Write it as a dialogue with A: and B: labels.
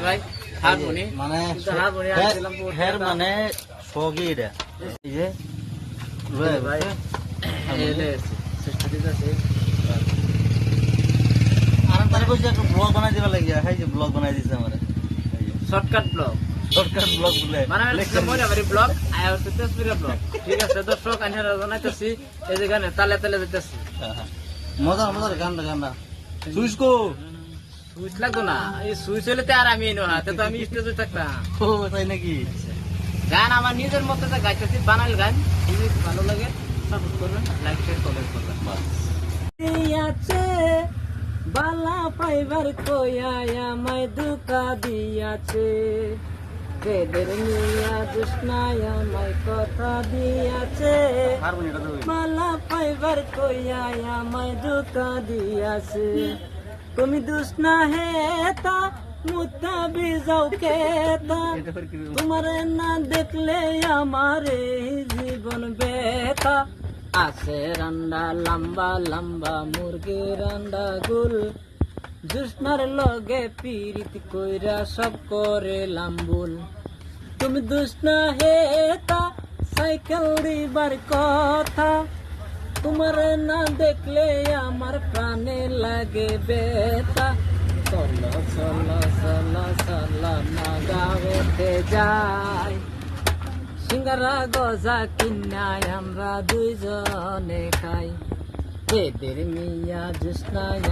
A: ভাই হারমোনি
B: মানে
A: কিন্তু হারমোনি আনছিলাম
B: হের মানে সগি এটা এই যে রয়ে
A: ভাই এলে চেষ্টা দিতেছি
B: আর তার কইছে একটা ব্লগ বানাই দিবা লাগিয়া এই যে ব্লগ বানাই দিছে আমারে এই যে
A: শর্টকাট ব্লগ
B: শর্টকাট ব্লগ বলে
A: মানে ময়নাবাড়ি ব্লগ আর হচ্ছে তেজপুরের ব্লগ ঠিক আছে দর্শক আইনারা জানাইতেছি এই যে গানে তালে তালে দিতেছি
B: মজার মজার গানটা গানটা সুইসকো
A: সুইচ লাগতো না এই সুইচ হলে তো আর আমি এনো না তো আমি স্টেজে থাকতাম
B: ও তাই নাকি
A: গান আমার নিজের মতো গাইতেছি বানাইল গান যদি ভালো লাগে সাপোর্ট করবেন লাইক শেয়ার কমেন্ট করবেন আছে বালা পাইবার কইয়া আমায় দুকা দিয়াছে বেদের মিয়া জুস্নায় আমায় কথা দিয়াছে
B: হারমোনিয়ামটা তো
A: বালা পাইবার কইয়া আমায় দুকা দিয়াছে তুমি দুষ্না হেতা মুতা বিজাও কেতা তোমার না দেখলে আমার জীবন বেতা আছে রান্ডা লম্বা লম্বা মুরগি রান্ডা গুল জুসনার লগে পীড়িত কইরা সব করে লাম্বুল তুমি দুষ্না হেতা সাইকেল দিবার কথা তোমার না দেখলে আমার প্রাণে লাগে বেতা চলো চলো চলো চলো না গাওতে যাই সিঙ্গারা গজা কিনায় আমরা দুইজনে খাই বেদের মিয়া জুসনায়